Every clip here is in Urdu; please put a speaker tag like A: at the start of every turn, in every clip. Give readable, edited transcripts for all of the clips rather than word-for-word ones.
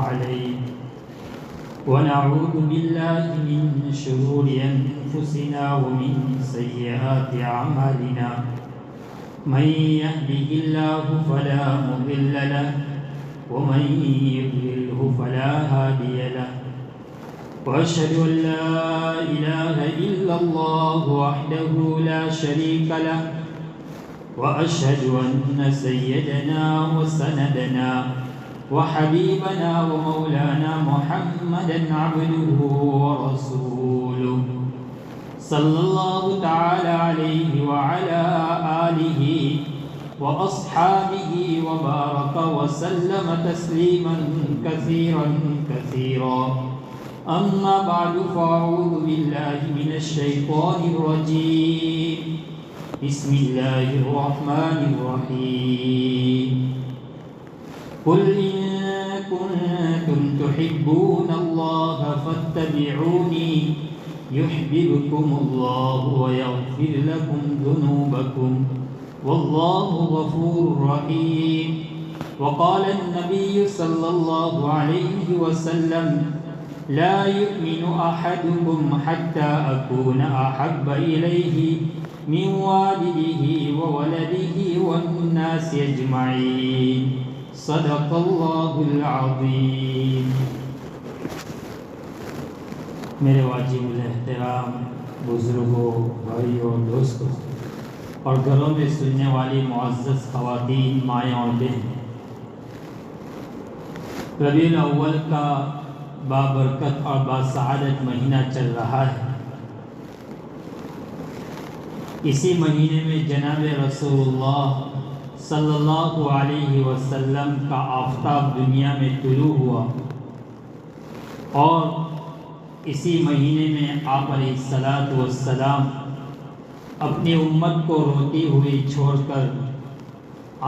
A: عليه ونعوذ بالله من شرور أنفسنا ومن سيئات أعمالنا من يهده الله فلا مضل له ومن يضلله فلا هادي له وأشهد أن لا إله إلا الله وحده لا شريك له وأشهد أن سيدنا وسندنا وحبيبنا ومولانا محمدا عبده ورسوله صلى الله تعالى عليه وعلى آله وأصحابه وبارك وسلم تسليما كثيرا كثيرا أما بعد فأعوذ بالله من الشيطان الرجيم بسم الله الرحمن الرحيم قل إن كنتم تحبون الله فاتبعوني يحببكم الله ويغفر لكم ذنوبكم والله غفور رحيم وقال النبي صلى الله عليه وسلم لا يؤمن أحدكم حتى أكون أحب إليه من والده وولده والناس أجمعين صدق الله العظيم. میرے واجب الاحترام بزرگوں، بھائیوں، دوستوں اور گھروں میں سننے والی معزز خواتین، مائیں اور بہن، ربیع الاول کا بابرکت اور باسعادت مہینہ چل رہا ہے. اسی مہینے میں جناب رسول اللہ صلی اللہ علیہ وسلم کا آفتاب دنیا میں طلوع ہوا اور اسی مہینے میں آپ علیہ السلام اپنی امت کو روتی ہوئی چھوڑ کر،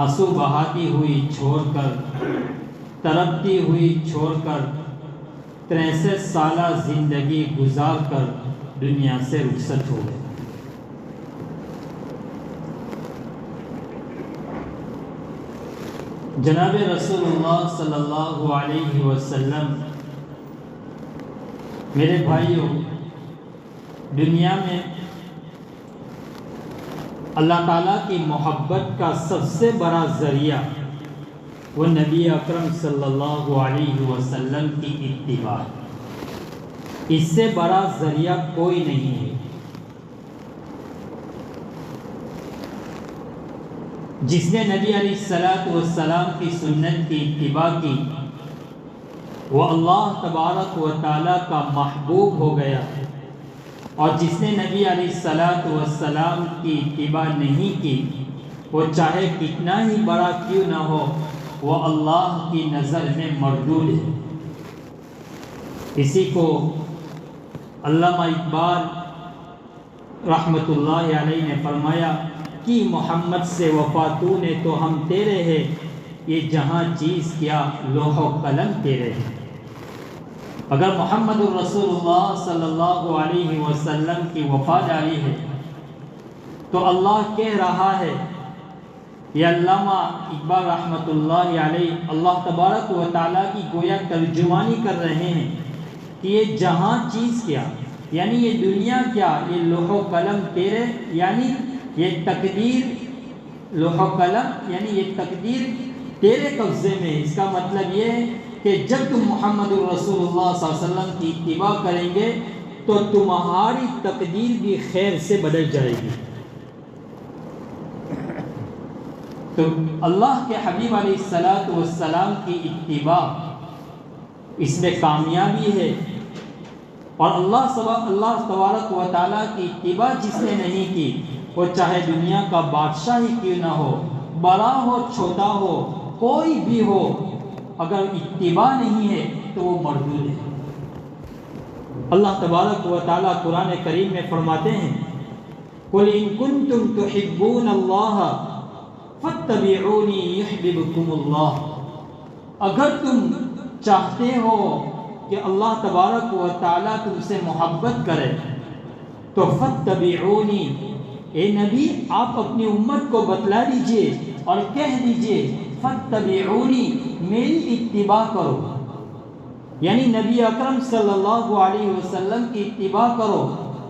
A: آنسو بہاتی ہوئی چھوڑ کر، تڑپتی ہوئی چھوڑ کر 63 سالہ زندگی گزار کر دنیا سے رخصت ہو گئے. جناب رسول اللہ صلی اللہ علیہ وسلم، میرے بھائیوں، دنیا میں اللہ تعالیٰ کی محبت کا سب سے بڑا ذریعہ وہ نبی اکرم صلی اللہ علیہ وسلم کی اتباع ہے. اس سے بڑا ذریعہ کوئی نہیں ہے. جس نے نبی علیہ السلام کی سنت کی اتباع کی وہ اللہ تبارک و تعالیٰ کا محبوب ہو گیا، اور جس نے نبی علیہ السلام کی اتباع نہیں کی وہ چاہے کتنا ہی بڑا کیوں نہ ہو وہ اللہ کی نظر میں مردود ہے. اسی کو علامہ اقبال رحمۃ اللہ علیہ نے فرمایا کہ محمد سے وفا تو نے تو ہم تیرے ہیں، یہ جہاں چیز کیا لوح و قلم تیرے ہیں. اگر محمد الرسول اللہ صلی اللہ علیہ وسلم کی وفاداری ہے تو اللہ کہہ رہا ہے، یہ علامہ اقبال رحمۃ اللہ علیہ اللہ تبارک و تعالیٰ کی گویا ترجمانی کر رہے ہیں کہ یہ جہاں چیز کیا، یعنی یہ دنیا کیا، یہ لوح و قلم تیرے، یعنی یہ تقدیر، لوح و قلم یعنی یہ تقدیر تیرے قبضے میں. اس کا مطلب یہ ہے کہ جب تم محمد الرسول اللہ صلی اللہ علیہ وسلم کی اتباع کریں گے تو تمہاری تقدیر بھی خیر سے بدل جائے گی. تو اللہ کے حبیب علیہ السلام کی اتباع اس میں کامیابی ہے، اور اللہ تبارک و تعالیٰ کی اتباع جس نے نہیں کی وہ چاہے دنیا کا بادشاہ ہی کیوں نہ ہو، بڑا ہو چھوٹا ہو کوئی بھی ہو، اگر اتباع نہیں ہے تو وہ مردود ہے. اللہ تبارک و تعالیٰ قرآن کریم میں فرماتے ہیں قُلْ إِن كُنتُمْ تُحِبُّونَ اللَّهَ فَاتَّبِعُونِي يُحْبِبْكُمُ اللَّهُ. اگر تم چاہتے ہو کہ اللہ تبارک و تعالیٰ تم سے محبت کرے تو فَاتَّبِعُونِي، اے نبی آپ اپنی امت کو بتلا دیجئے اور کہہ دیجئے فَاتَّبِعُونِی، میری اتباع کرو. یعنی نبی اکرم صلی اللہ علیہ وسلم کی اتباع کرو،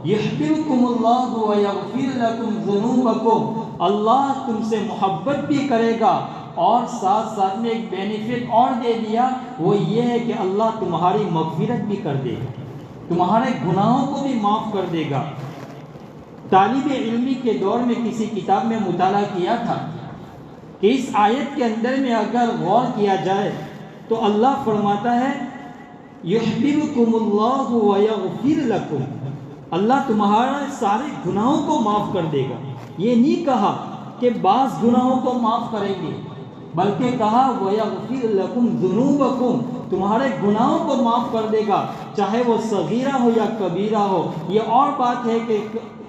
A: یحببکم اللہ ویغفر لکم ذنوبکم، اللہ تم سے محبت بھی کرے گا، اور ساتھ ساتھ میں ایک بینیفٹ اور دے دیا، وہ یہ ہے کہ اللہ تمہاری مغفرت بھی کر دے گا، تمہارے گناہوں کو بھی معاف کر دے گا۔ طالب علمی کے دور میں کسی کتاب میں مطالعہ کیا تھا کہ اس آیت کے اندر میں اگر غور کیا جائے تو اللہ فرماتا ہے یحببکم اللہ ویغفر لکم، اللہ تمہارے سارے گناہوں کو معاف کر دے گا۔ یہ نہیں کہا کہ بعض گناہوں کو معاف کریں گے، بلکہ کہا ویغفر لکم ذنوبکم، تمہارے گناہوں کو معاف کر دے گا، چاہے وہ صغیرہ ہو یا کبیرہ ہو۔ یہ اور بات ہے کہ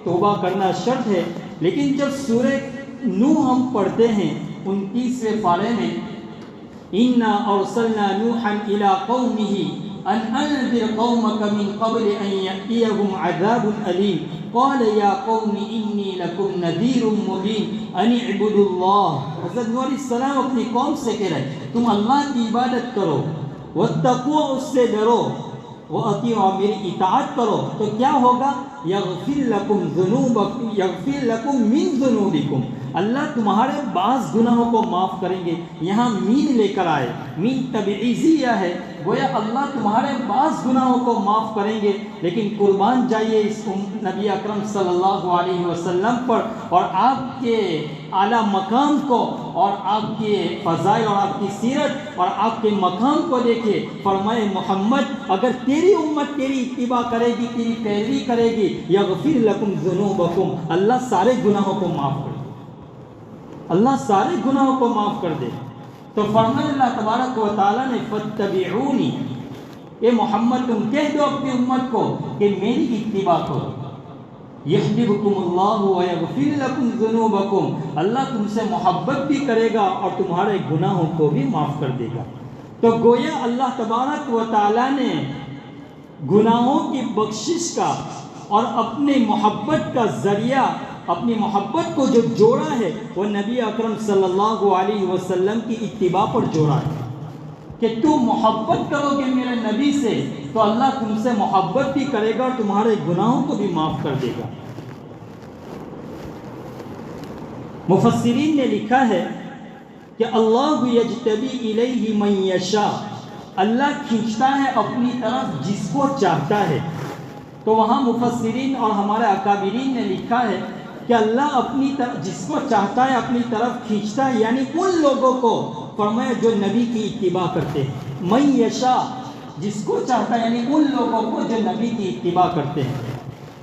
A: توبہ کرنا شرط ہے، لیکن جب سورہ نوح ہم پڑھتے ہیں 29ویں پارے میں، اِنَّا أَرْسَلْنَا نُوحًا إِلَىٰ قَوْمِهِ أَنْ أَنذِرْ قَوْمَكَ مِنْ قَبْلِ أَنْ يَأْتِيَهُمْ عَذَابٌ أَلِيمٌ قَالَ يَا قَوْمِ إِنِّي لَكُمْ نَذِيرٌ مُّبِينٌ أَنِ اعْبُدُوا اللَّهَ۔ حضرت نوح علیہ السلام اپنی قوم سے کہہ رہے تم اللہ کی عبادت کرو، واتقوا، اس سے ڈرو، وَأَطِیعُوا، میری اطاعت کرو، تو کیا ہوگا؟ یغفر لکم ذنوبکم، یغفر لکم من ذنوبکم، اللہ تمہارے بعض گناہوں کو معاف کریں گے۔ یہاں مین لے کر آئے، مین تبعیضیہ ہے، گویا اللہ تمہارے بعض گناہوں کو معاف کریں گے۔ لیکن قربان جائیے اس نبی اکرم صلی اللہ علیہ وسلم پر اور آپ کے اعلیٰ مقام کو، اور آپ کے فضائل اور آپ کی سیرت اور آپ کے مقام کو دیکھے۔ فرمائے محمد اگر تیری امت تیری اتباع کرے گی، تیری پیروی کرے گی، یغفر لکم ذنوبکم، اللہ سارے گناہوں کو معاف کر دے، اللہ سارے گناہوں کو معاف کر دے۔ تو فرمایا اللہ تبارک و تعالیٰ نے فاتبعونی، اے محمد تم کہہ دو اپنی امت کو کہ میری اتباع کرو، یحببکم اللہ ویغفر لکم ذنوبکم، اللہ تم سے محبت بھی کرے گا اور تمہارے گناہوں کو بھی معاف کر دے گا۔ تو گویا اللہ تبارک و تعالیٰ نے گناہوں کی بخشش کا اور اپنے محبت کا ذریعہ، اپنی محبت کو جو جوڑا ہے وہ نبی اکرم صلی اللہ علیہ وسلم کی اتباع پر جوڑا ہے کہ تم محبت کرو گے میرے نبی سے تو اللہ تم سے محبت بھی کرے گا اور تمہارے گناہوں کو بھی معاف کر دے گا۔ مفسرین نے لکھا ہے کہ اللہ یجتبی الیہ من یشاء، اللہ کھینچتا ہے اپنی طرف جس کو چاہتا ہے۔ تو وہاں مفسرین اور ہمارے اکابرین نے لکھا ہے کہ اللہ اپنی طرف جس کو چاہتا ہے اپنی طرف کھینچتا ہے، یعنی ان لوگوں کو، فرمایا جو نبی کی اتباع کرتے ہیں، من یشاء، جس کو چاہتا ہے، یعنی ان لوگوں کو جو نبی کی اتباع کرتے ہیں۔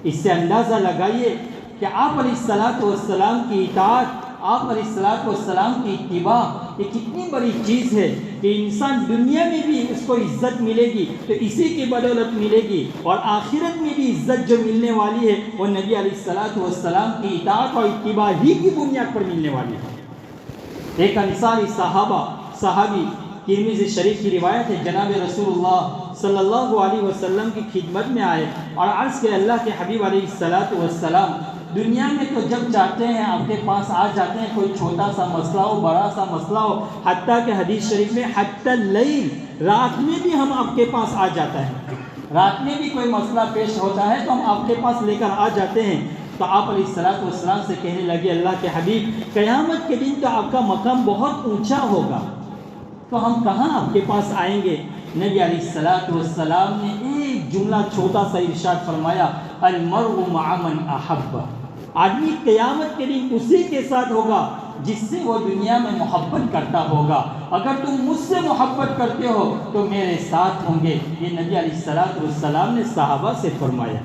A: اس سے اندازہ لگائیے کہ آپ علیہ الصلاۃ والسلام کی اطاعت، آپ علیہ الصلاۃ والسلام کی اتباع یہ کتنی بڑی چیز ہے کہ انسان دنیا میں بھی اس کو عزت ملے گی تو اسی کی بدولت ملے گی، اور آخرت میں بھی عزت جو ملنے والی ہے وہ نبی علیہ الصلاۃ والسلام کی اطاعت اور اتباع ہی کی بنیاد پر ملنے والی ہے۔ ایک انصاری صحابی ترمذی شریف کی روایت ہے، جناب رسول اللہ صلی اللہ علیہ وسلم کی خدمت میں آئے اور عرض کہ اللہ کے حبیب علیہ الصلاۃ والسلام دنیا میں تو جب چاہتے ہیں آپ کے پاس آ جاتے ہیں، کوئی چھوٹا سا مسئلہ ہو، بڑا سا مسئلہ ہو، حتیٰ کہ حدیث شریف میں حتی اللیل، رات میں بھی ہم آپ کے پاس آ جاتا ہے، رات میں بھی کوئی مسئلہ پیش ہوتا ہے تو ہم آپ کے پاس لے کر آ جاتے ہیں۔ تو آپ علیہ الصلاۃ والسلام سے کہنے لگے اللہ کے حبیب قیامت کے دن تو آپ کا مقام بہت اونچا ہوگا، تو ہم کہاں آپ کے پاس آئیں گے؟ نبی علیہ الصلاۃ والسلام نے ایک جملہ چھوٹا سا ارشاد فرمایا، المرء مع من احب، آدمی قیامت کے دن اسی کے ساتھ ہوگا جس سے وہ دنیا میں محبت کرتا ہوگا۔ اگر تم مجھ سے محبت کرتے ہو تو میرے ساتھ ہوں گے۔ یہ نبی علیہ الصلاۃ والسلام نے صحابہ سے فرمایا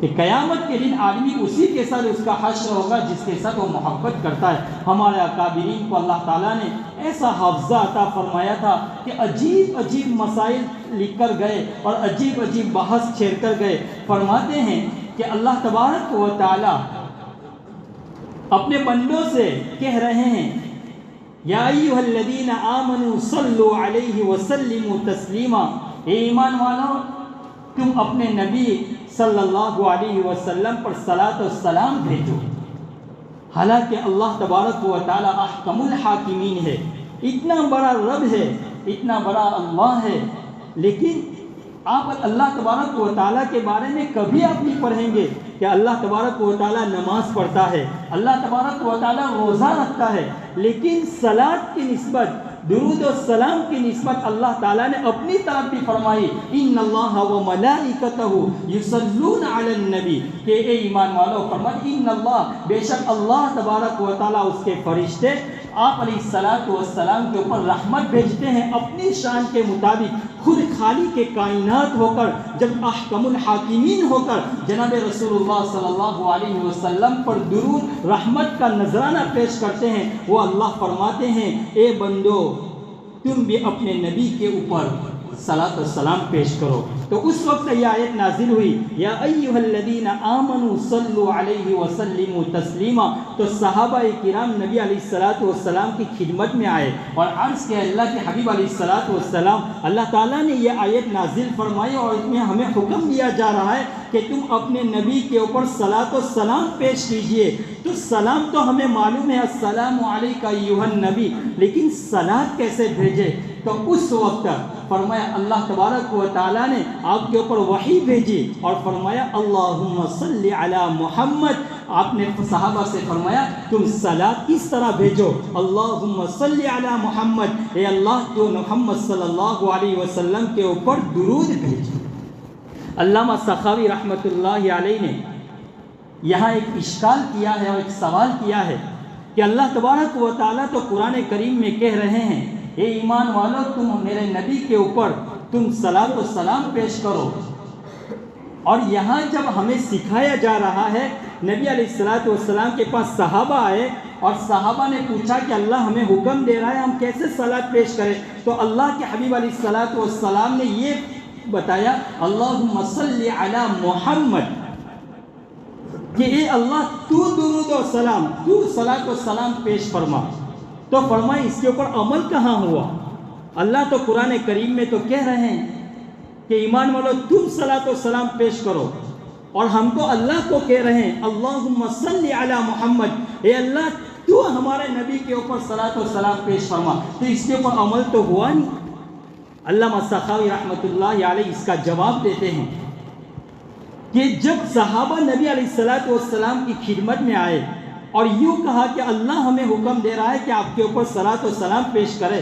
A: کہ قیامت کے دن آدمی اسی کے ساتھ اس کا حشر ہوگا جس کے ساتھ وہ محبت کرتا ہے۔ ہمارے اکابرین کو اللہ تعالیٰ نے ایسا حافظہ عطا فرمایا تھا کہ عجیب عجیب مسائل لکھ کر گئے اور عجیب عجیب بحث چھیڑ کر گئے۔ فرماتے ہیں کہ اللہ تبارک و تعالیٰ اپنے بندوں سے کہہ رہے ہیں، یا ایھا الذین آمنوا صلوا علیہ وسلموا تسلیما، اے ایمان والو تم اپنے نبی صلی اللہ علیہ وسلم پر صلاۃ و سلام بھیجو۔ حالانکہ اللہ تبارک و تعالیٰ احکم الحاکمین ہے، اتنا بڑا رب ہے، اتنا بڑا اللہ ہے، لیکن آپ اللہ تبارک و تعالیٰ کے بارے میں کبھی آپ نہیں پڑھیں گے کہ اللہ تبارک و تعالیٰ نماز پڑھتا ہے، اللہ تبارک و تعالیٰ روزہ رکھتا ہے، لیکن صلاۃ کی نسبت، درود و سلام کی نسبت اللہ تعالیٰ نے اپنی طرف بھی فرمائی، ان اللہ و ملائکتہ یصلون علی النبی، کہ اے ایمان والو فرمائے ان اللہ، بے شک اللہ تبارک و تعالیٰ اس کے فرشتے آپ علیہ الصلاۃ والسلام کے اوپر رحمت بھیجتے ہیں اپنی شان کے مطابق، خود خالق کے کائنات ہو کر، جب احکم الحاکمین ہو کر جناب رسول اللہ صلی اللہ علیہ وسلم پر درود رحمت کا نذرانہ پیش کرتے ہیں، وہ اللہ فرماتے ہیں اے بندو تم بھی اپنے نبی کے اوپر صلاۃ و سلام پیش کرو۔ تو اس وقت یہ آیت نازل ہوئی، یا ایھا الذین آمنوا صلوا علیہ وسلموا تسلیما، تو صحابہ کرام نبی علیہ الصلوۃ والسلام کی خدمت میں آئے اور عرض کیا اللہ کے حبیب علیہ الصلوۃ والسلام، اللہ تعالیٰ نے یہ آیت نازل فرمائی اور اس میں ہمیں حکم دیا جا رہا ہے کہ تم اپنے نبی کے اوپر صلاۃ و سلام پیش کیجئے۔ تو سلام تو ہمیں معلوم ہے السلام علیک ایھا النبی، لیکن صلاۃ کیسے بھیجے؟ تو اس وقت فرمایا اللہ تبارک و تعالیٰ نے آپ کے اوپر وحی بھیجی اور فرمایا اللہم صلی علی محمد، آپ نے صحابہ سے فرمایا تم صلاۃ اس طرح بھیجو، اللہم صلی علی محمد، اے اللہ تو محمد صلی اللہ علیہ وسلم کے اوپر درود بھیج۔ علامہ سخاوی رحمۃ اللہ علیہ نے یہاں ایک اشکال کیا ہے اور ایک سوال کیا ہے کہ اللہ تبارک و تعالیٰ تو قرآن کریم میں کہہ رہے ہیں اے ایمان والو تم میرے نبی کے اوپر تم صلاۃ و سلام پیش کرو، اور یہاں جب ہمیں سکھایا جا رہا ہے، نبی علیہ الصلوۃ والسلام کے پاس صحابہ آئے اور صحابہ نے پوچھا کہ اللہ ہمیں حکم دے رہا ہے ہم کیسے صلاۃ پیش کریں، تو اللہ کے حبیب علیہ الصلوۃ والسلام نے یہ بتایا اللہم صلی علی محمد، کہ اے اللہ تو درود و سلام، تو صلاۃ و سلام پیش فرما۔ تو فرمائے اس کے اوپر عمل کہاں ہوا؟ اللہ تو قرآن کریم میں تو کہہ رہے ہیں کہ ایمان والو تم صلاۃ و سلام پیش کرو، اور ہم تو اللہ کو کہہ رہے ہیں اللہم صلی علی محمد، اے اللہ تو ہمارے نبی کے اوپر صلاۃ و سلام پیش فرما، تو اس کے اوپر عمل تو ہوا نہیں۔ علامہ سخاوی رحمۃ اللہ علیہ اس کا جواب دیتے ہیں کہ جب صحابہ نبی علیہ الصلوۃ والسلام کی خدمت میں آئے اور یوں کہا کہ اللہ ہمیں حکم دے رہا ہے کہ آپ کے اوپر صلاۃ و سلام پیش کرے،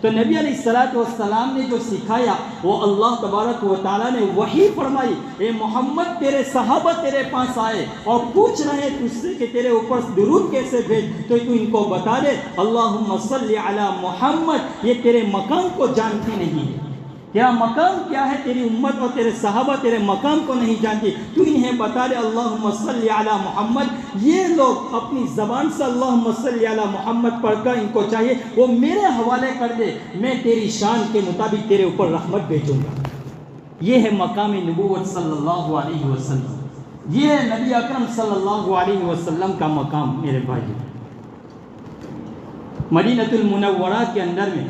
A: تو نبی علیہ الصلوۃ والسلام نے جو سکھایا وہ اللہ تبارک و تعالیٰ نے وحی فرمائی، اے محمد تیرے صحابہ تیرے پاس آئے اور پوچھ رہے ہیں تجھ سے کہ تیرے اوپر درود کیسے بھیج، تو ان کو بتا دے اللہم صلی علی محمد، یہ تیرے مقام کو جانتی نہیں ہے، تیرا مقام کیا ہے، تیری امت اور تیرے صحابہ تیرے مقام کو نہیں جانتی، تو انہیں بتا دے اللہم صلی علی محمد۔ یہ لوگ اپنی زبان سے اللہم صلی علی محمد پڑھ کر ان کو چاہیے وہ میرے حوالے کر دے، میں تیری شان کے مطابق تیرے اوپر رحمت بھیجوں گا۔ یہ ہے مقام نبوت صلی اللہ علیہ وسلم، یہ ہے نبی اکرم صلی اللہ علیہ وسلم کا مقام۔ میرے بھائی مدینہ المنورہ کے اندر میں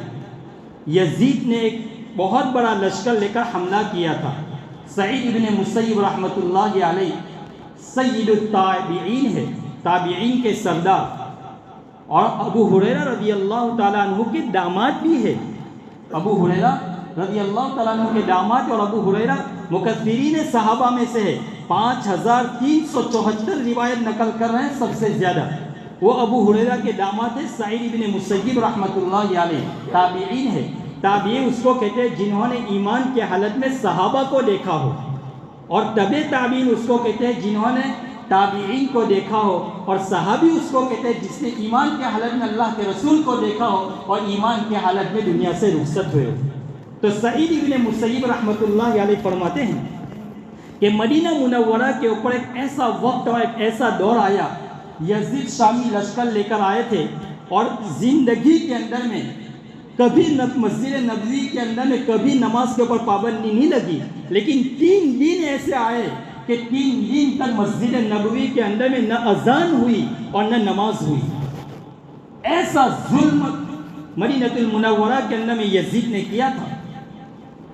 A: یزید نے ایک بہت بڑا لشکر لے کر حملہ کیا تھا۔ سعید بن مسیب رحمۃ اللہ علیہ سید التابعین ہے، تابعین کے سردار، اور ابو ہریرہ رضی اللہ تعالیٰ عنہ کے داماد بھی ہے۔ ابو ہریرہ رضی اللہ تعالیٰ عنہ کے داماد، اور ابو ہریرہ مکثرین صحابہ میں سے ہے، 5374 روایت نقل کر رہے ہیں سب سے زیادہ، وہ ابو ہریرہ کے داماد ہے سعید بن مسیب رحمۃ اللہ علیہ، تابعین ہے۔ تابعین اس کو کہتے ہیں جنہوں نے ایمان کے حالت میں صحابہ کو دیکھا ہو، اور تبع تابعین اس کو کہتے ہیں جنہوں نے تابعین کو دیکھا ہو، اور صحابی اس کو کہتے ہیں جس نے ایمان کے حالت میں اللہ کے رسول کو دیکھا ہو اور ایمان کے حالت میں دنیا سے رخصت ہوئے ہو۔ تو سعید بن مسیب رحمۃ اللہ علیہ فرماتے ہیں کہ مدینہ منورہ کے اوپر ایک ایسا وقت اور ایک ایسا دور آیا، یزید شامی لشکر لے کر آئے تھے، اور زندگی کے اندر میں کبھی مسجد نبوی کے اندر میں کبھی نماز کے اوپر پابندی نہیں لگی، لیکن 3 دن ایسے آئے کہ 3 دن تک مسجد نبوی کے اندر میں نہ اذان ہوئی اور نہ نماز ہوئی۔ ایسا ظلم مدینہ المنورہ کے اندر میں یزید نے کیا تھا۔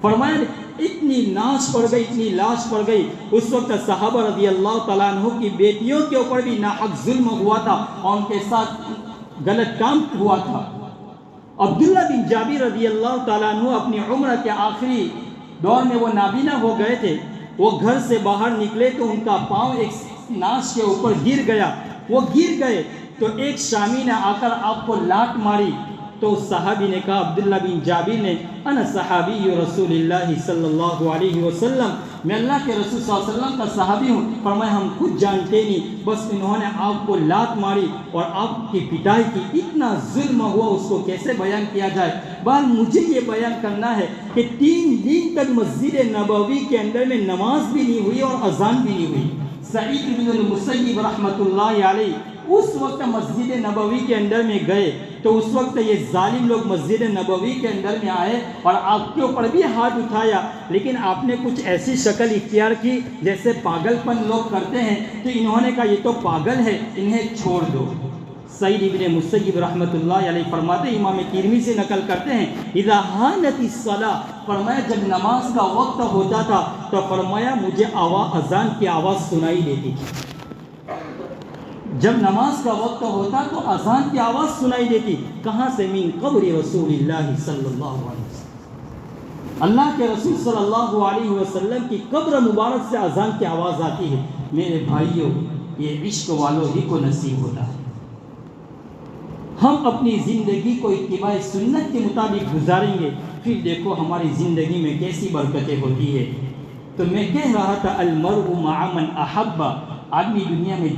A: فرمایا اتنی لاش پڑ گئی، اتنی لاش پڑ گئی، اس وقت صحابہ رضی اللہ تعالیٰ عنہ کی بیٹیوں کے اوپر بھی ناحق ظلم ہوا تھا اور ان کے ساتھ غلط کام ہوا تھا۔ عبداللہ بن جابر رضی اللہ تعالیٰ عنہ اپنی عمر کے آخری دور میں وہ نابینا ہو گئے تھے. وہ گھر سے باہر نکلے تو ان کا پاؤں ایک ناش کے اوپر گر گیا. وہ گر گئے تو ایک شامی نے آ کر آپ کو لات ماری. تو اس صحابی نے کہا, عبداللہ بن جابر نے, انا صحابی رسول اللہ صلی اللہ علیہ وسلم, میں اللہ کے رسول صلی اللہ علیہ وسلم کا صحابی ہوں. فرمایا ہم خود جانتے نہیں, بس انہوں نے آپ کو لات ماری اور آپ کی پٹائی کی, اتنا ظلم ہوا اس کو کیسے بیان کیا جائے. بہرحال مجھے یہ بیان کرنا ہے کہ 3 دن تک مسجد نبوی کے اندر میں نماز بھی نہیں ہوئی اور اذان بھی نہیں ہوئی. سعید بن المسیب رحمۃ اللہ علیہ اس وقت مسجد نبوی کے اندر میں گئے تو اس وقت یہ ظالم لوگ مسجد نبوی کے اندر میں آئے اور آپ کے اوپر بھی ہاتھ اٹھایا, لیکن آپ نے کچھ ایسی شکل اختیار کی جیسے پاگل پن لوگ کرتے ہیں. تو انہوں نے کہا یہ تو پاگل ہے, انہیں چھوڑ دو. سعید بن مسیب رحمۃ اللہ علیہ فرماتے, امام ترمذی سے نقل کرتے ہیں, اذا حانت الصلاۃ, فرمایا جب نماز کا وقت ہوتا تھا تو فرمایا مجھے اذان کی آواز سنائی دیتی تھی. جب نماز کا وقت ہوتا تو اذان کی آواز سنائی دیتی. کہاں سے؟ من قبر رسول اللہ صلی اللہ علیہ وسلم, اللہ کے رسول صلی اللہ علیہ وسلم کی قبر مبارک سے اذان کی آواز آتی ہے. میرے بھائیوں, یہ عشق والوں ہی کو نصیب ہوتا ہے. ہم اپنی زندگی کو اتباع سنت کے مطابق گزاریں گے, پھر دیکھو ہماری زندگی میں کیسی برکتیں ہوتی ہے. تو میں کہہ رہا تھا, المرء مع من احب, آدمی دنیا میں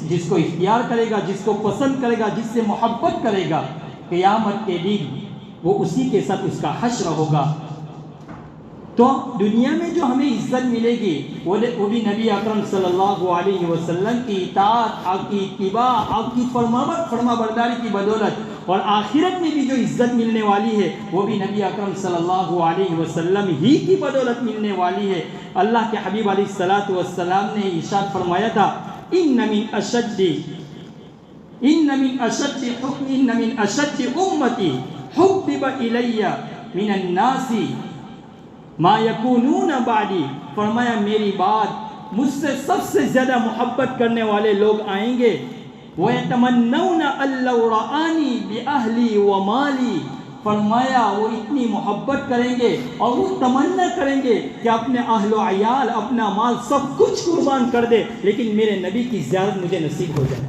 A: جس کو اختیار کرے گا, جس کو پسند کرے گا, جس سے محبت کرے گا, قیامت کے دن وہ اسی کے ساتھ اس کا حشر ہوگا. تو دنیا میں جو ہمیں عزت ملے گی وہ بھی نبی اکرم صلی اللہ علیہ وسلم کی اطاعت, آپ کی اتباع, آپ کی فرما برداری کی بدولت, اور آخرت میں بھی جو عزت ملنے والی ہے وہ بھی نبی اکرم صلی اللہ علیہ وسلم ہی کی بدولت ملنے والی ہے. اللہ کے حبیب علیہ الصلاۃ والسلام نے ارشاد فرمایا تھا, ان من اشد امتی حبب الی من الناس ما یکونون بعدی, فرمایا میری بات مجھ سے سب سے زیادہ محبت کرنے والے لوگ آئیں گے. وَيَتَمَنَّوْنَ أَن لَّوْ رَآنِي بِأَهْلِي وَمَالِي, فرمایا وہ اتنی محبت کریں گے اور وہ تمنا کریں گے کہ اپنے اہل و عیال, اپنا مال سب کچھ قربان کر دے, لیکن میرے نبی کی زیارت مجھے نصیب ہو جائے.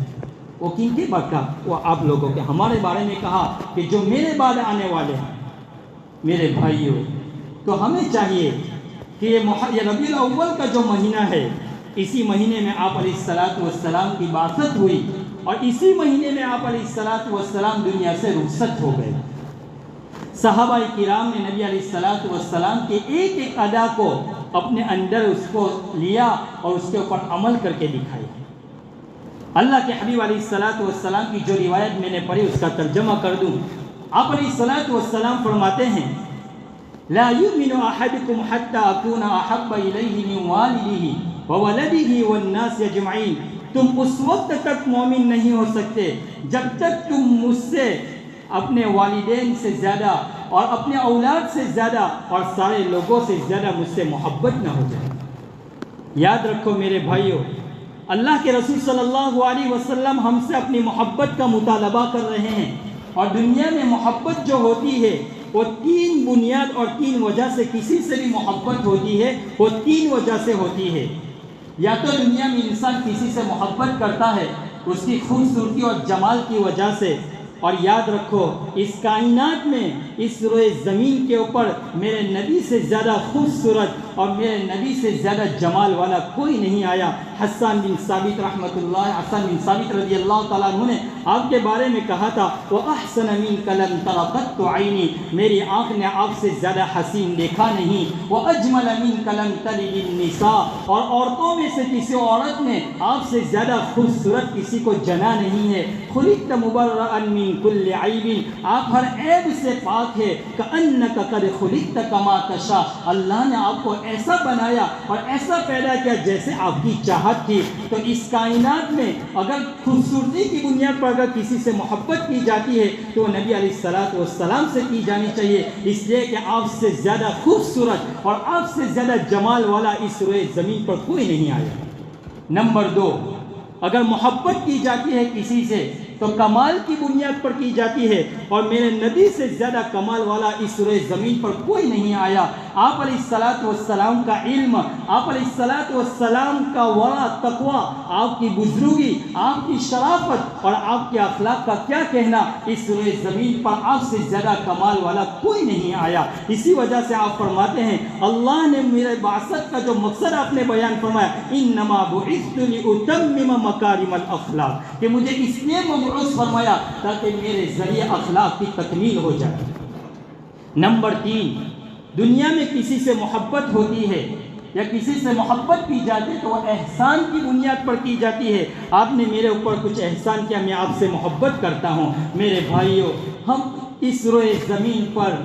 A: وہ کن کے بعد کا؟ وہ آپ لوگوں کے. ہمارے بارے میں کہا کہ جو میرے بعد آنے والے ہیں. میرے بھائیوں, تو ہمیں چاہیے کہ یہ ربیع الاول کا جو مہینہ ہے, اسی مہینے میں آپ علیہ الصلاۃ والسلام کی بعثت ہوئی اور اسی مہینے میں آپ علیہ الصلاۃ والسلام دنیا سے رخصت ہو گئے. صحابہ کرام نے نبی علیہ الصلاۃ والسلام کے ایک ایک ادا کو اپنے اندر اس کو لیا اور اس کے اوپر عمل کر کے دکھایا. اللہ کے حبیب علیہ الصلاۃ والسلام کی جو روایت میں نے پڑھی اس کا ترجمہ کر دوں. آپ علیہ الصلاۃ والسلام فرماتے ہیں, لا يؤمن احدكم حتى اكون احب اليه من والده وولده والناس اجمعين, تم اس وقت تک مومن نہیں ہو سکتے جب تک تم مجھ سے اپنے والدین سے زیادہ اور اپنے اولاد سے زیادہ اور سارے لوگوں سے زیادہ مجھ سے محبت نہ ہو جائے. یاد رکھو میرے بھائیوں, اللہ کے رسول صلی اللہ علیہ وسلم ہم سے اپنی محبت کا مطالبہ کر رہے ہیں, اور دنیا میں محبت جو ہوتی ہے وہ 3 بنیاد اور 3 وجہ سے کسی سے بھی محبت ہوتی ہے. وہ 3 وجہ سے ہوتی ہے. یا تو دنیا میں انسان کسی سے محبت کرتا ہے اس کی خوبصورتی اور جمال کی وجہ سے, اور یاد رکھو اس کائنات میں, اس روئے زمین کے اوپر میرے نبی سے زیادہ خوبصورت اور میرے نبی سے زیادہ جمال والا کوئی نہیں آیا. حسان بن ثابت رحمۃ اللہ, حسان بن ثابت رضی اللہ تعالیٰ عنہ نے آپ کے بارے میں کہا تھا, وَأَحْسَنَ مِنْكَ لَمْ تَرَ قَطُّ عَيْنِي, میری آنکھ نے آپ سے زیادہ حسین دیکھا نہیں. وَأَجْمَلَ مِنْكَ لَمْ تَلِدِ النِّسَاء, اور عورتوں میں سے کسی عورت نے آپ سے زیادہ خوبصورت کسی کو جنا نہیں ہے. خُلِقْتَ مُبَرَّأً مِنْ كُلِّ عَيْبٍ, آپ ہر عیب سے پاک ہے. كَأَنَّكَ قَدْ خُلِقْتَ كَمَا تَشَاءُ, اللہ نے آپ کو ایسا بنایا اور ایسا پیدا کیا جیسے آپ کی چاہت تھی. تو اس کائنات میں اگر خوبصورتی کی بنیاد پر اگر کسی سے محبت کی جاتی ہے تو نبی علیہ الصلاۃ والسلام سے کی جانی چاہیے, اس لیے کہ آپ سے زیادہ خوبصورت اور آپ سے زیادہ جمال والا اس روئے زمین پر کوئی نہیں آیا. نمبر 2, اگر محبت کی جاتی ہے کسی سے تو کمال کی بنیاد پر کی جاتی ہے، اور میرے نبی سے زیادہ کمال والا اس سورہ زمین پر کوئی نہیں آیا۔ آپ علیہ الصلوۃ والسلام کا علم، آپ علیہ الصلوۃ والسلام کا ورع، تقویٰ، آپ کی بزرگی، آپ کی شرافت اور آپ کے اخلاق کا کیا کہنا، اس سورہ زمین پر آپ سے زیادہ کمال والا کوئی نہیں آیا۔ اسی وجہ سے آپ فرماتے ہیں اللہ نے میرے بعثت کا جو مقصد آپ نے بیان فرمایا، انما بعثت لاتمم مکارم الاخلاق، کہ مجھے اس لیے مبعوث فرمایا تاکہ میرے ذریعے اخلاق کی تکمیل ہو جائے۔ نمبر 3، دنیا میں کسی سے محبت ہوتی ہے یا کسی سے محبت کی جاتی ہے تو وہ احسان کی بنیاد پر کی جاتی ہے۔ آپ نے میرے اوپر کچھ احسان کیا، میں آپ سے محبت کرتا ہوں۔ میرے بھائیوں، ہم اس روئے زمین پر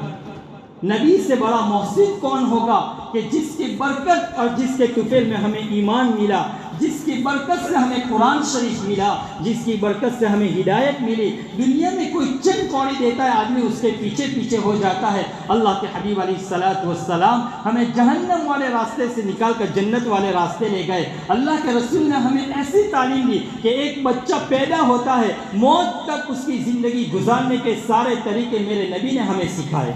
A: نبی سے بڑا محسن کون ہوگا کہ جس کی برکت اور جس کے طفیل میں ہمیں ایمان ملا، جس کی برکت سے ہمیں قرآن شریف ملا، جس کی برکت سے ہمیں ہدایت ملی۔ دنیا میں کوئی چند کوڑی دیتا ہے، آدمی اس کے پیچھے پیچھے ہو جاتا ہے۔ اللہ کے حبیب علیہ الصلوۃ والسلام ہمیں جہنم والے راستے سے نکال کر جنت والے راستے لے گئے۔ اللہ کے رسول نے ہمیں ایسی تعلیم دی کہ ایک بچہ پیدا ہوتا ہے، موت تک اس کی زندگی گزارنے کے سارے طریقے میرے نبی نے ہمیں سکھائے۔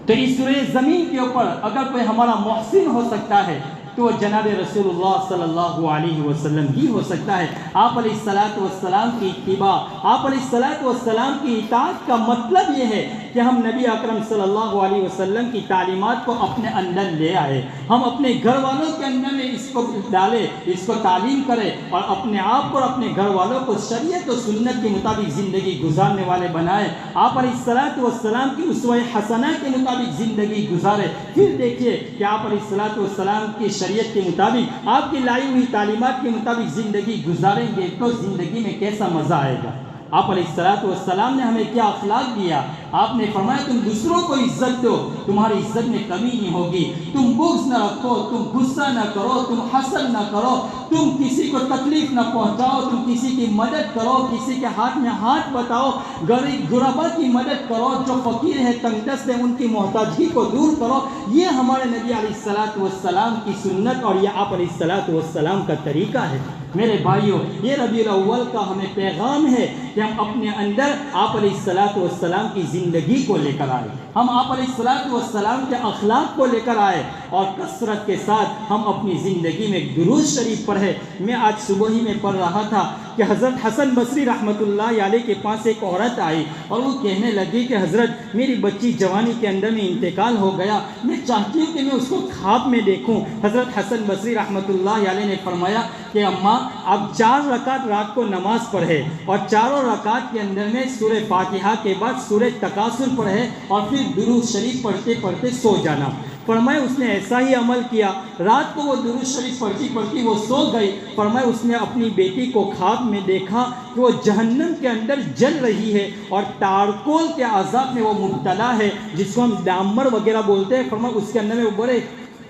A: تو اس سورہ زمین کے اوپر اگر کوئی ہمارا محسن ہو سکتا ہے تو وہ جناب رسول اللہ صلی اللہ علیہ وسلم ہی ہو سکتا ہے۔ آپ علیہ الصلوۃ والسلام کی اتباع، آپ علیہ الصلوۃ والسلام کی اطاعت کا مطلب یہ ہے کہ ہم نبی اکرم صلی اللہ علیہ وسلم کی تعلیمات کو اپنے اندر لے آئے، ہم اپنے گھر والوں کے اندر میں اس کو ڈالے، اس کو تعلیم کرے، اور اپنے آپ اور اپنے گھر والوں کو شریعت و سنت کے مطابق زندگی گزارنے والے بنائے۔ آپ علیہ الصلوۃ والسلام کی اسوہ حسنہ کے مطابق زندگی گزارے۔ پھر دیکھیے کہ آپ علیہ الصلوۃ والسلام کی شریعت کے مطابق، آپ کی لائی ہوئی تعلیمات کے مطابق زندگی گزاریں گے تو زندگی میں کیسا مزہ آئے گا۔ آپ علیہ الصلوۃ والسلام نے ہمیں کیا اخلاق دیا۔ آپ نے فرمایا تم دوسروں کو عزت دو، تمہاری عزت میں کمی نہیں ہوگی، تم بغض نہ رکھو، تم غصہ نہ کرو، تم حسد نہ کرو، تم کسی کو تکلیف نہ پہنچاؤ، تم کسی کی مدد کرو، کسی کے ہاتھ میں ہاتھ بتاؤ، غریب غربا کی مدد کرو، جو فقیر ہے تنگ دست ہے ان کی محتاجی کو دور کرو۔ یہ ہمارے نبی علیہ الصلوۃ والسلام کی سنت اور یہ آپ علیہ الصلوۃ والسلام کا طریقہ ہے۔ میرے بھائیوں، یہ ربیع الاول کا ہمیں پیغام ہے کہ ہم اپنے اندر آپ علیہ الصلوۃ والسلام کی زندگی کو لے کر آئے، ہم آپ علیہ الصلوۃ والسلام کے اخلاق کو لے کر آئے، اور کثرت کے ساتھ ہم اپنی زندگی میں درود شریف پڑھے۔ میں آج صبح ہی میں پڑھ رہا تھا کہ حضرت حسن بصری رحمۃ اللہ علیہ کے پاس ایک عورت آئی اور وہ کہنے لگی کہ حضرت میری بچی جوانی کے اندر میں انتقال ہو گیا، میں چاہتی ہوں کہ میں اس کو خواب میں دیکھوں۔ حضرت حسن بصری رحمۃ اللہ علیہ نے فرمایا کہ اماں آپ 4 رکعت رات کو نماز پڑھے اور چاروں رکعت کے اندر میں سورہ فاتحہ کے بعد سورہ تکاثر پڑھے اور پھر درود شریف پڑھتے پڑھتے سو جانا۔ فرمایا اس نے ایسا ہی عمل کیا، رات کو وہ درود شریف پڑھتی پڑھتی وہ سو گئی۔ فرمایا اس نے اپنی بیٹی کو خواب میں دیکھا کہ وہ جہنم کے اندر جل رہی ہے اور تارکول کے عذاب میں وہ مبتلا ہے، جس کو ہم ڈامر وغیرہ بولتے ہیں۔ فرمایا اس کے اندر میں وہ بڑے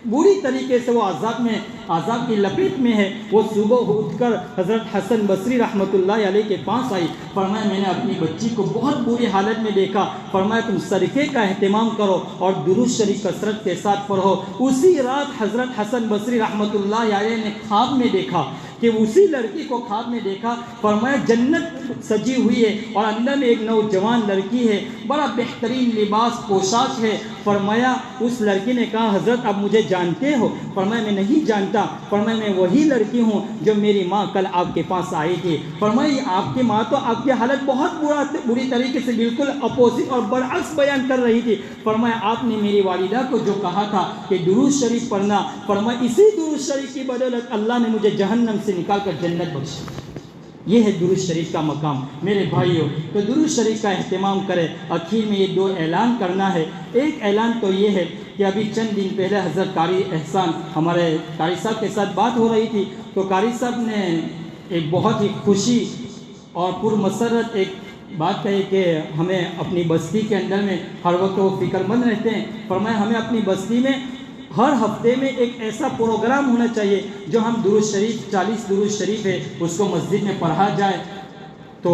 A: بری طریقے سے وہ عذاب کی لپیٹ میں ہے۔ وہ صبح اٹھ کر حضرت حسن بصری رحمۃ اللہ علیہ کے پاس آئی۔ فرمایا میں نے اپنی بچی کو بہت بری حالت میں دیکھا۔ فرمایا تم صدقے کا اہتمام کرو اور درود شریف کثرت کے ساتھ پڑھو۔ اسی رات حضرت حسن بصری رحمۃ اللہ علیہ نے خواب میں دیکھا کہ اسی لڑکی کو خواب میں دیکھا۔ فرمایا جنت سجی ہوئی ہے اور اندر میں ایک نوجوان لڑکی ہے، بڑا بہترین لباس پوشاک ہے۔ فرمایا اس لڑکی نے کہا حضرت آپ مجھے جانتے ہو؟ فرمایا میں نہیں جانتا۔ فرمایا میں وہی لڑکی ہوں جو میری ماں کل آپ کے پاس آئی تھی۔ فرمایا آپ کی ماں تو آپ کی حالت بہت بری طریقے سے بالکل اپوزٹ اور برعکس بیان کر رہی تھی۔ فرمایا آپ نے میری والدہ کو جو کہا تھا کہ درود شریف پڑھنا، فرمایا اسی درود شریف کی بدولت اللہ نے مجھے جہنم سے نکال کر جنت بخشی۔ یہ ہے درود شریف کا مقام۔ میرے بھائیوں، تو درود شریف کا اہتمام کریں۔ آخر میں یہ 2 اعلان کرنا ہے۔ ایک اعلان تو یہ ہے کہ ابھی چند دن پہلے حضرت قاری احسان ہمارے قاری صاحب کے ساتھ بات ہو رہی تھی، تو قاری صاحب نے ایک بہت ہی خوشی اور پرمسرت ایک بات کہی کہ ہمیں اپنی بستی کے اندر میں ہر وقت وہ فکر مند رہتے ہیں۔ فرمایا ہمیں اپنی بستی میں ہر ہفتے میں ایک ایسا پروگرام ہونا چاہیے جو ہم درود شریف 40 درود شریف ہے اس کو مسجد میں پڑھا جائے، تو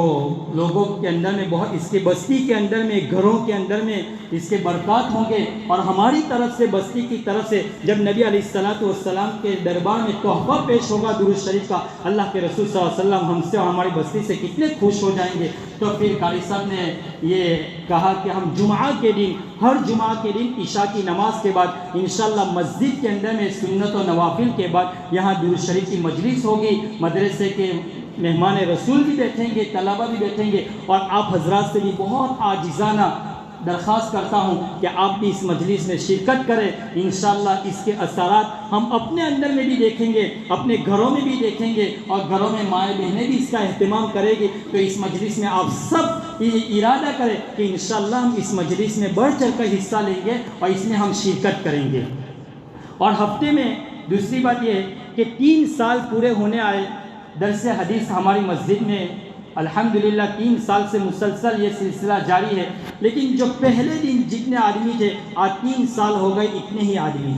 A: لوگوں کے اندر میں بہت، اس کے بستی کے اندر میں، گھروں کے اندر میں اس کے برکات ہوں گے. اور ہماری طرف سے، بستی کی طرف سے جب نبی علیہ السلام کے دربار میں تحفہ پیش ہوگا درود شریف کا، اللہ کے رسول صلی اللہ علیہ وسلم ہم سے اور ہماری بستی سے کتنے خوش ہو جائیں گے. تو پھر قاری صاحب نے یہ کہا کہ ہم جمعہ کے دن، ہر جمعہ کے دن عشاء کی نماز کے بعد انشاءاللہ مسجد کے اندر میں سنت و نوافل کے بعد یہاں درود شریف کی مجلس ہوگی. مدرسے کے مہمان رسول بھی بیٹھیں گے، طلبہ بھی بیٹھیں گے. اور آپ حضرات سے بھی بہت عاجزانہ درخواست کرتا ہوں کہ آپ بھی اس مجلس میں شرکت کریں. انشاءاللہ اس کے اثرات ہم اپنے اندر میں بھی دیکھیں گے، اپنے گھروں میں بھی دیکھیں گے، اور گھروں میں مائیں بہنیں بھی اس کا اہتمام کریں گی. تو اس مجلس میں آپ سب ارادہ کریں کہ انشاءاللہ ہم اس مجلس میں بڑھ چڑھ کر حصہ لیں گے اور اس میں ہم شرکت کریں گے. اور ہفتے میں دوسری بات یہ ہے کہ 3 سال پورے ہونے آئے درس حدیث ہماری مسجد میں الحمدللہ 3 سال سے مسلسل یہ سلسلہ جاری ہے. لیکن جو پہلے دن جتنے آدمی تھے آج 3 سال ہو گئے اتنے ہی آدمی.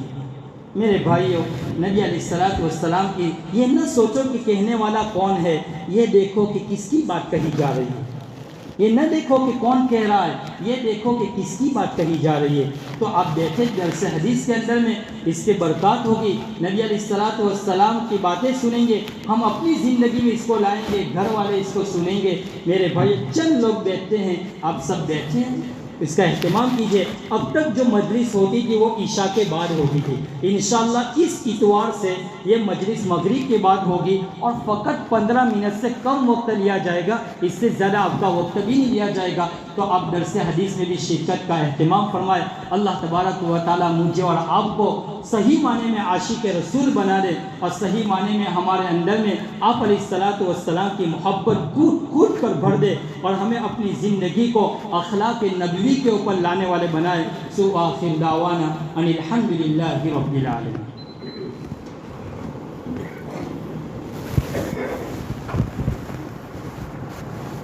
A: میرے بھائیوں، نبی علیہ السلام کی یہ نہ سوچو کہ کہنے والا کون ہے، یہ دیکھو کہ کس کی بات کہی جا رہی ہے. یہ نہ دیکھو کہ کون کہہ رہا ہے، یہ دیکھو کہ کس کی بات کہی جا رہی ہے. تو آپ دیکھیں درس حدیث کے اندر میں اس کے برکات ہوگی. نبی علیہ السلام کی باتیں سنیں گے، ہم اپنی زندگی میں اس کو لائیں گے، گھر والے اس کو سنیں گے. میرے بھائی چند لوگ بیٹھتے ہیں، آپ سب بیٹھے ہیں، اس کا اہتمام کیجئے. اب تک جو مجلس ہوتی تھی وہ عشاء کے بعد ہوتی تھی. انشاءاللہ اس اتوار سے یہ مجلس مغرب کے بعد ہوگی اور فقط 15 منٹ سے کم وقت لیا جائے گا، اس سے زیادہ آپ کا وقت بھی نہیں لیا جائے گا. تو آپ درس حدیث میں بھی شرکت کا اہتمام فرمائے. اللہ تبارک و تعالی مجھے اور آپ کو صحیح معنی میں عاشق رسول بنا دے اور صحیح معنی میں ہمارے اندر میں آپ علیہ السلام کی محبت کود کود کر بھر دے اور ہمیں اپنی زندگی کو اخلاق نبوی کے اوپر لانے والے بنائے. سو آخر دعوانا ان الحمدللہ رب العالمین.